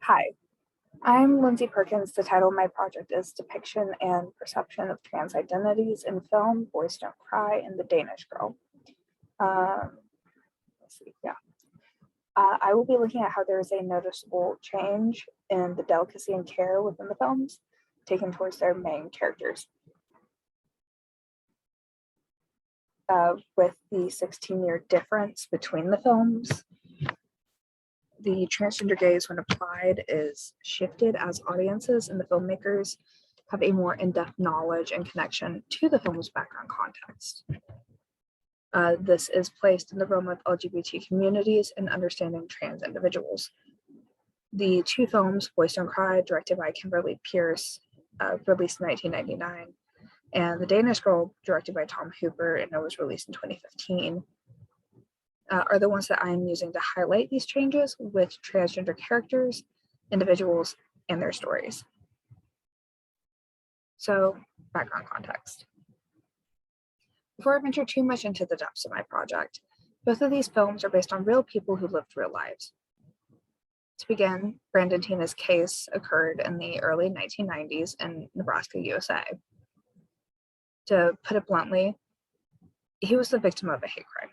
Hi, I'm Lindsay Perkins. The title of my project is Depiction and Perception of Trans-Identities in Film, Boys Don't Cry, and The Danish Girl. Let's see, yeah. I will be looking at how there is a noticeable change in the delicacy and care within the films taken towards their main characters. With the 16-year difference between the films, the transgender gaze, when applied, is shifted as audiences and the filmmakers have a more in-depth knowledge and connection to the film's background context. This is placed in the realm of LGBT communities and understanding trans individuals. The two films, Boys Don't Cry, directed by Kimberly Pierce, released in 1999, and The Danish Girl, directed by Tom Hooper, and it was released in 2015, are the ones that I'm using to highlight these changes with transgender characters, individuals, and their stories. So, background context. Before I venture too much into the depths of my project, both of these films are based on real people who lived real lives. To begin, Brandon Tina's case occurred in the early 1990s in Nebraska, USA. To put it bluntly, he was the victim of a hate crime.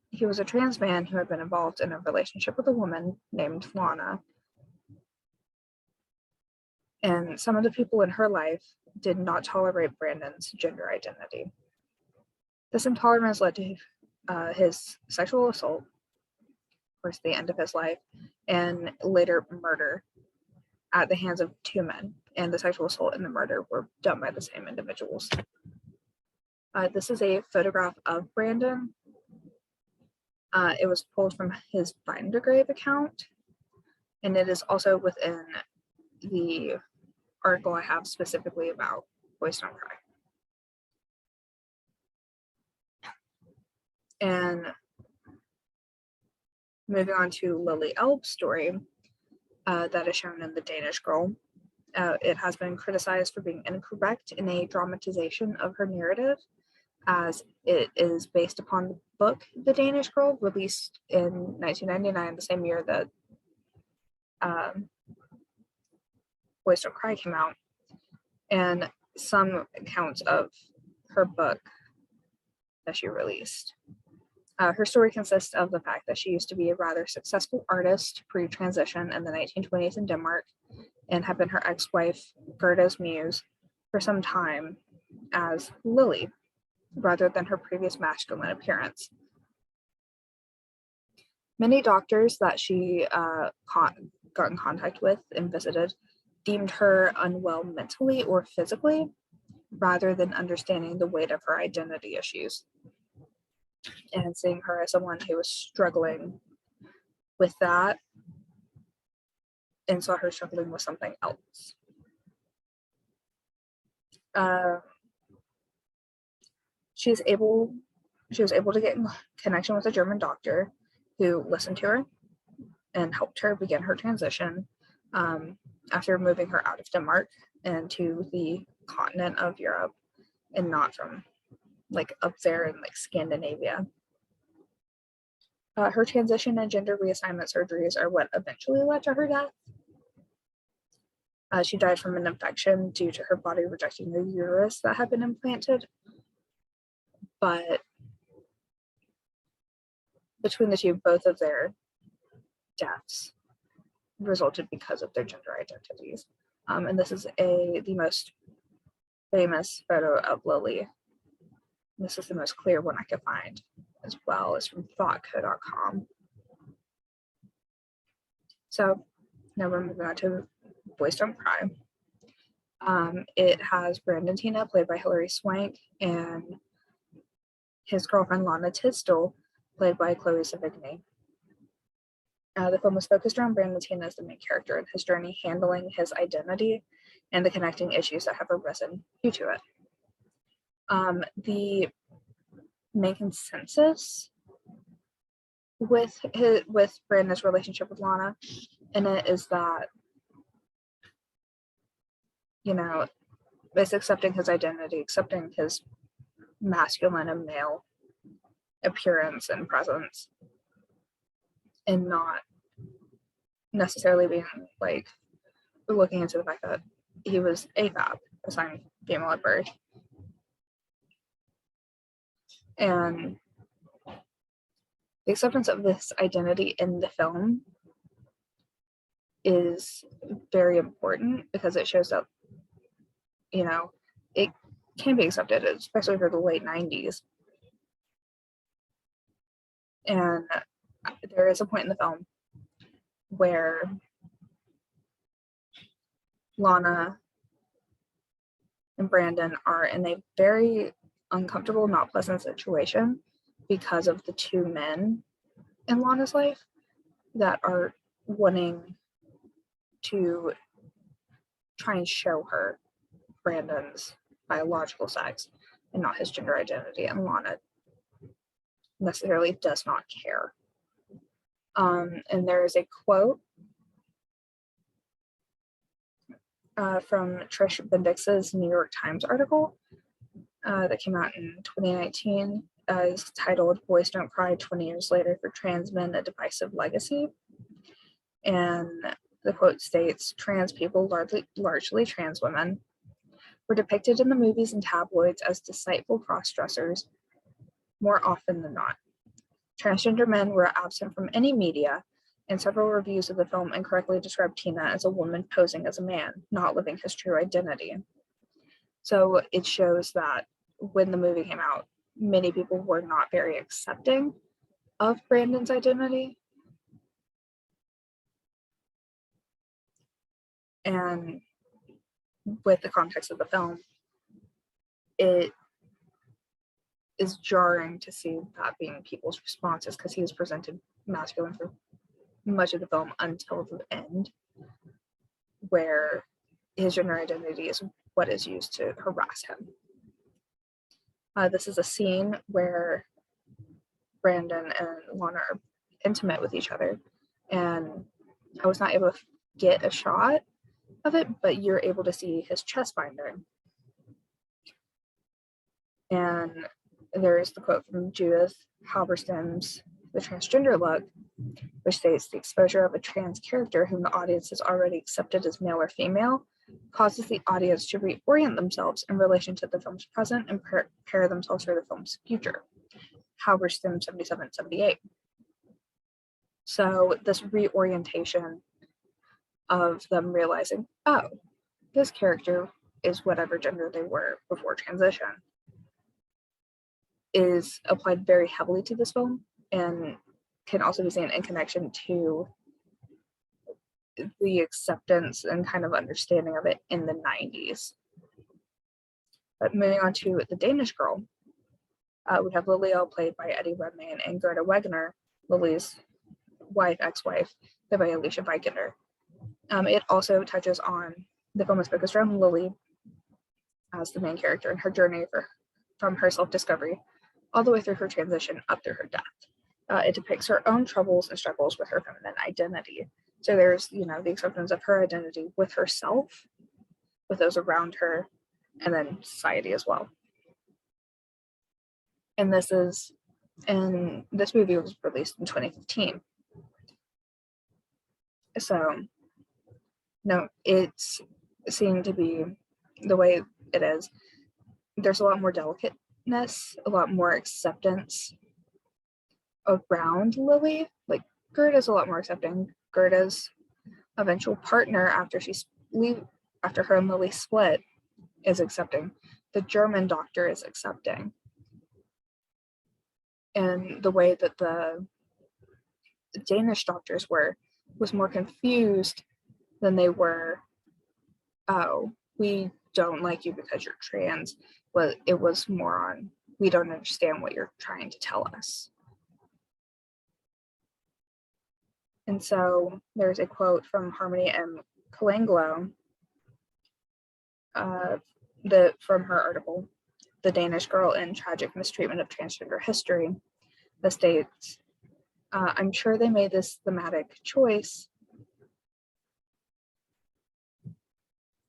He was a trans man who had been involved in a relationship with a woman named Lana. And some of the people in her life did not tolerate Brandon's gender identity. This intolerance led to his sexual assault, of course, the end of his life, and later murder at the hands of two men. And the sexual assault and the murder were done by the same individuals. This is a photograph of Brandon. It was pulled from his Findergrave account, and it is also within the article I have specifically about Boys Don't Cry. And moving on to Lily Elb's story that is shown in The Danish Girl. It has been criticized for being incorrect in a dramatization of her narrative, as it is based upon the book The Danish Girl, released in 1999, the same year that Boys Don't Cry came out, and some accounts of her book that she released. Her story consists of the fact that she used to be a rather successful artist pre-transition in the 1920s in Denmark and had been her ex-wife Gerda's muse for some time as Lily, rather than her previous masculine appearance. Many doctors that she got in contact with and visited deemed her unwell mentally or physically, rather than understanding the weight of her identity issues and seeing her as someone who was struggling with that and saw her struggling with something else. She was able to get in connection with a German doctor who listened to her and helped her begin her transition after moving her out of Denmark and to the continent of Europe, and not from like up there in like Scandinavia. Her transition and gender reassignment surgeries are what eventually led to her death. She died from an infection due to her body rejecting the uterus that had been implanted. But between the two, both of their deaths resulted because of their gender identities. And this is the most famous photo of Lily. This is the most clear one I could find as well. It's from thoughtco.com. So now we're moving on to Boys Don't Cry. It has Brandon Tina, played by Hilary Swank, and his girlfriend Lana Tisdall, played by Chloe Sevigny. The film was focused around Brandon Tina as the main character and his journey handling his identity and the connecting issues that have arisen due to it. The main consensus with Brandon's relationship with Lana in it is that, you know, it's accepting his identity, accepting his masculine and male appearance and presence, and not necessarily being like looking into the fact that he was AFAB, assigned female at birth. And the acceptance of this identity in the film is very important because it shows that, you know, it can be accepted, especially for the late 90s. And there is a point in the film where Lana and Brandon are in a very uncomfortable, not pleasant situation because of the two men in Lana's life that are wanting to try and show her Brandon's biological sex and not his gender identity, and Lana necessarily does not care. And there is a quote from Trish Bendix's New York Times article that came out in 2019. Is titled "Boys Don't Cry 20 Years Later for Trans Men, a Divisive Legacy." And the quote states, "Trans people, largely trans women, were depicted in the movies and tabloids as deceitful cross-dressers more often than not. Transgender men were absent from any media, and several reviews of the film incorrectly described Tina as a woman posing as a man, not living his true identity." So it shows that when the movie came out, many people were not very accepting of Brandon's identity. And with the context of the film, it is jarring to see that being people's responses because he was presented masculine for much of the film until the end, where his gender identity is what is used to harass him. This is a scene where Brandon and Lana are intimate with each other, and I was not able to get a shot of it, but you're able to see his chest binder. And there's the quote from Judith Halberstam's The Transgender Look, which states, "The exposure of a trans character whom the audience has already accepted as male or female causes the audience to reorient themselves in relation to the film's present and prepare themselves for the film's future." Halberstam 77-78. So this reorientation of them realizing, oh, this character is whatever gender they were before transition, is applied very heavily to this film and can also be seen in connection to the acceptance and kind of understanding of it in the 90s. But moving on to The Danish Girl, we have Lily, played by Eddie Redmayne, and Gerda Wegener, Lily's ex-wife, played by Alicia Vikander. It also touches on, the film is focused around Lily as the main character and her journey from her self-discovery all the way through her transition up through her death. It depicts her own troubles and struggles with her feminine identity. So there's, the acceptance of her identity with herself, with those around her, and then society as well. And this movie was released in 2015. So, no, it's seen to be the way it is. There's a lot more delicateness, a lot more acceptance around Lily. Like, Gerda's a lot more accepting. Gerda's eventual partner, after her and Lily split, is accepting. The German doctor is accepting. And the way that the Danish doctors was more confused than they were, oh, we don't like you because you're trans. Well, it was more on, we don't understand what you're trying to tell us. And so there's a quote from Harmony M. Konkle from her article, The Danish Girl and Tragic Mistreatment of Transgender History, that states, "I'm sure they made this thematic choice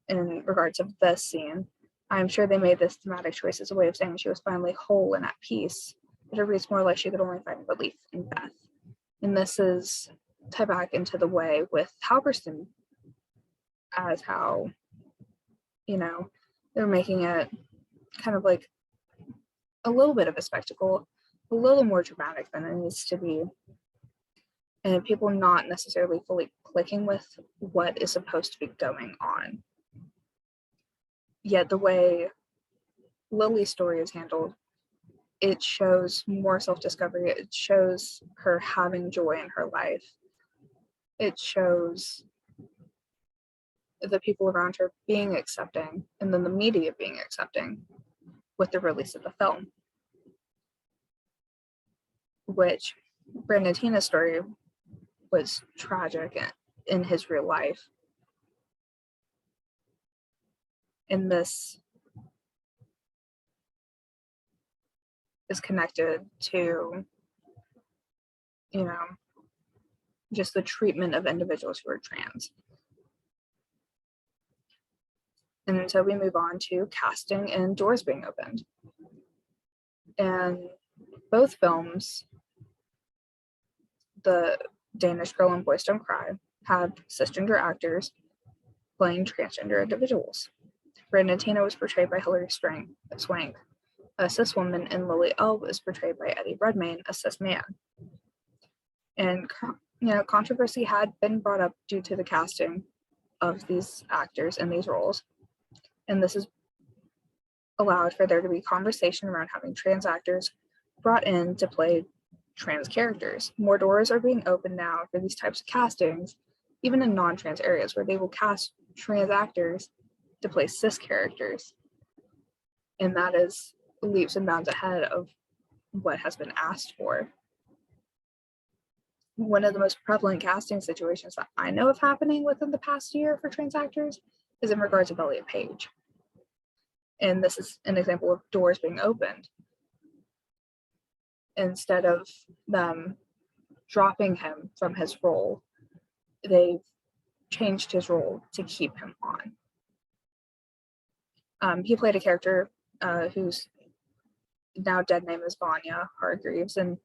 in regards of this scene. I'm sure they made this thematic choice as a way of saying she was finally whole and at peace, but it reads more like she could only find relief in death." And this is tie back into the way with Halberstam, as how, they're making it kind of like a little bit of a spectacle, a little more dramatic than it needs to be, and people not necessarily fully clicking with what is supposed to be going on. Yet the way Lily's story is handled, it shows more self-discovery. It shows her having joy in her life. It shows the people around her being accepting, and then the media being accepting with the release of the film. Which Brandon Tina's story was tragic in his real life. And this is connected to, just the treatment of individuals who are trans. And so we move on to casting and doors being opened. And both films, the Danish Girl and Boys Don't Cry, had cisgender actors playing transgender individuals. Brandon Tina was portrayed by Hilary Swank, a cis woman, and Lily L was portrayed by Eddie Redmayne, a cis man. And controversy had been brought up due to the casting of these actors in these roles, and this has allowed for there to be conversation around having trans actors brought in to play trans characters. More doors are being opened now for these types of castings, even in non-trans areas, where they will cast trans actors to play cis characters. And that is leaps and bounds ahead of what has been asked for. One of the most prevalent casting situations that I know of happening within the past year for trans actors is in regards of Elliot Page. And this is an example of doors being opened. Instead of them dropping him from his role, they've changed his role to keep him on. He played a character whose now dead name is Vanya Hargreaves, and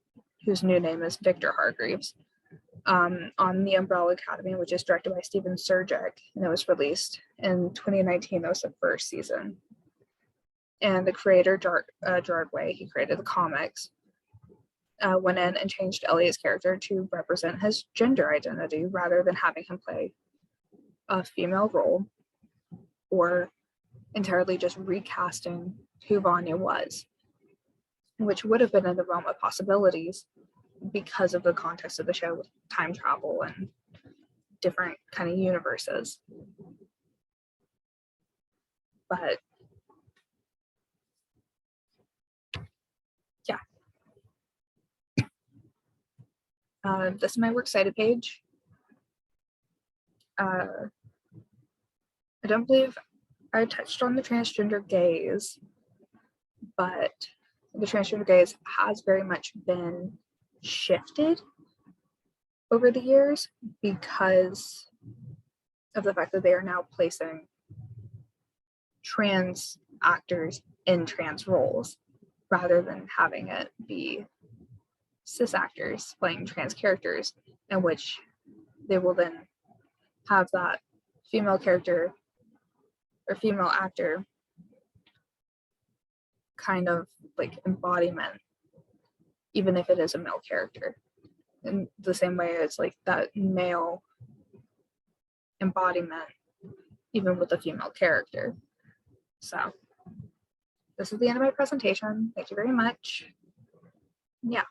whose new name is Victor Hargreaves, on The Umbrella Academy, which is directed by Steven Surjik, and it was released in 2019. That was the first season. And the creator, Gerard Way, he created the comics, went in and changed Elliot's character to represent his gender identity rather than having him play a female role or entirely just recasting who Vanya was, which would have been in the realm of possibilities because of the context of the show with time travel and different kind of universes. But yeah. This is my works cited page. I don't believe I touched on the transgender gaze, but the transgender gaze has very much been shifted over the years because of the fact that they are now placing trans actors in trans roles rather than having it be cis actors playing trans characters, in which they will then have that female character or female actor kind of like embodiment, even if it is a male character, in the same way as like that male embodiment even with a female character. So this is the end of my presentation. Thank you very much. Yeah.